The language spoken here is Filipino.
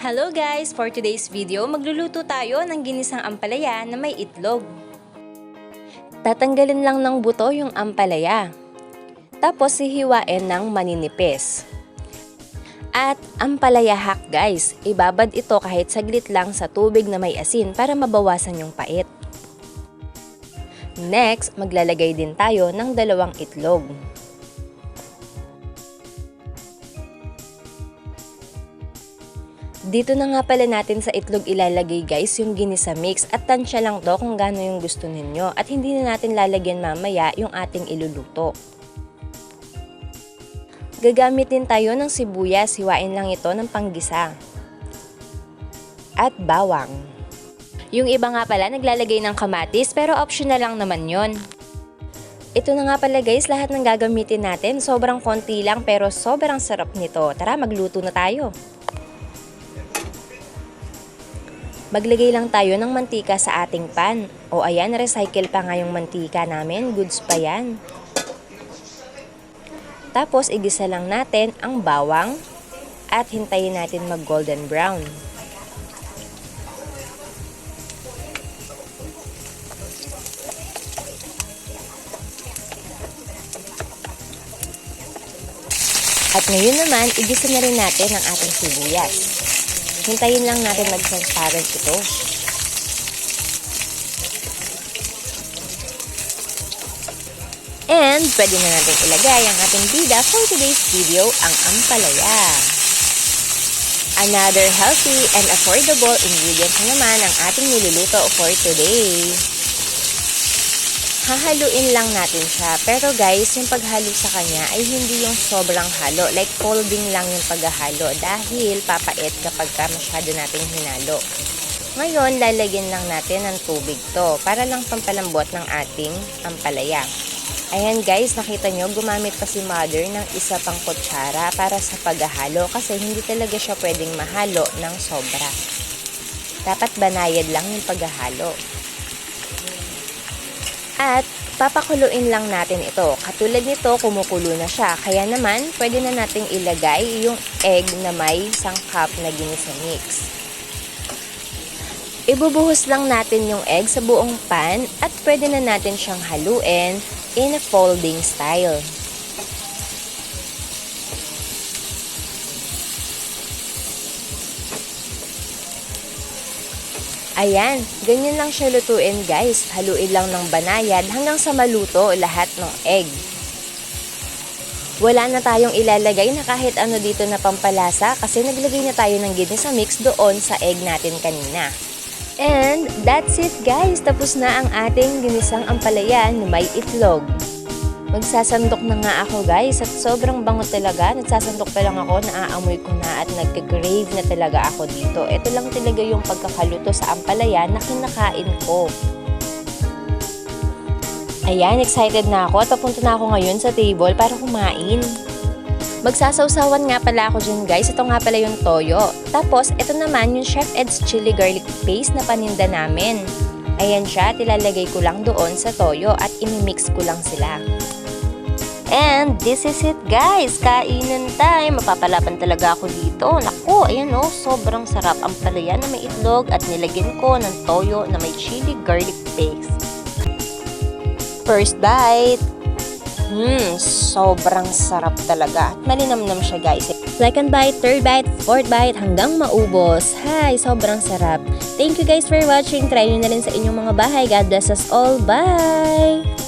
Hello guys! For today's video, magluluto tayo ng ginisang ampalaya na may itlog. Tatanggalin lang ng buto yung ampalaya. Tapos hihiwain ng maninipis. At ampalaya hack guys, ibabad ito kahit saglit lang sa tubig na may asin para mabawasan yung pait. Next, maglalagay din tayo ng 2 itlog. Dito na nga pala natin sa itlog ilalagay guys yung ginisa mix at tansya lang to kung gaano yung gusto ninyo at hindi na natin lalagyan mamaya yung ating iluluto. Gagamit din tayo ng sibuyas, hiwain lang ito ng panggisa. At bawang. Yung iba nga pala naglalagay ng kamatis pero optional lang naman yon. Ito na nga pala guys lahat ng gagamitin natin, sobrang konti lang pero sobrang sarap nito. Tara magluto na tayo. Maglagay lang tayo ng mantika sa ating pan. O ayan, recycle pa nga yung mantika namin. Goods pa yan. Tapos, igisa lang natin ang bawang at hintayin natin mag golden brown. At ngayon naman, igisa na rin natin ang ating sibuyas. Hintayin lang natin mag-transparent ito. And pwede na natin ilagay ang ating bida for today's video, ang ampalaya. Another healthy and affordable ingredient naman ang ating niluluto for today. Hahaluin lang natin siya. Pero guys, yung paghalo sa kanya ay hindi yung sobrang halo. Like folding lang yung paghahalo dahil papait kapag masyado nating hinalo. Ngayon, lalagyan lang natin ng tubig to para lang pampalambot ng ating ampalaya. Ayan guys, nakita nyo, gumamit pa si mother ng isa pang kutsara para sa paghahalo kasi hindi talaga siya pwedeng mahalo ng sobra. Dapat banayad lang yung paghahalo. At papakuluin lang natin ito. Katulad nito, kumukulo na siya. Kaya naman, pwede na nating ilagay yung egg na may 1 cup na ginisa mix. Ibubuhos lang natin yung egg sa buong pan at pwede na natin siyang haluin in a folding style. Ayan, ganyan lang siya lutuin guys. Haluin lang ng banayad hanggang sa maluto lahat ng egg. Wala na tayong ilalagay na kahit ano dito na pampalasa kasi naglagay na tayo ng ginisa mix doon sa egg natin kanina. And that's it guys. Tapos na ang ating ginisang ampalaya na may itlog. Magsasandok na nga ako guys at sobrang bango talaga. Nagsasandok pa lang ako, naaamoy ko na at nagka-crave na talaga ako dito. Ito lang talaga yung pagkakaluto sa ampalaya na kinakain ko. Ayan, excited na ako at papunta na ako ngayon sa table para kumain. Magsasawsawan nga pala ako dyan guys. Ito nga pala yung toyo. Tapos, ito naman yung Chef Ed's chili garlic paste na paninda namin. Ayan siya, tilalagay ko lang doon sa toyo at imimix ko lang sila. And this is it guys, kainan time. Mapapalaban talaga ako dito. Naku, ayan o, sobrang sarap ang ampalaya na may itlog at nilagyan ko ng toyo na may chili garlic paste. First bite. Sobrang sarap talaga. At malinamnam siya guys. Second bite, third bite, fourth bite hanggang maubos. Hi, sobrang sarap. Thank you guys for watching. Try nyo na rin sa inyong mga bahay. God bless us all. Bye!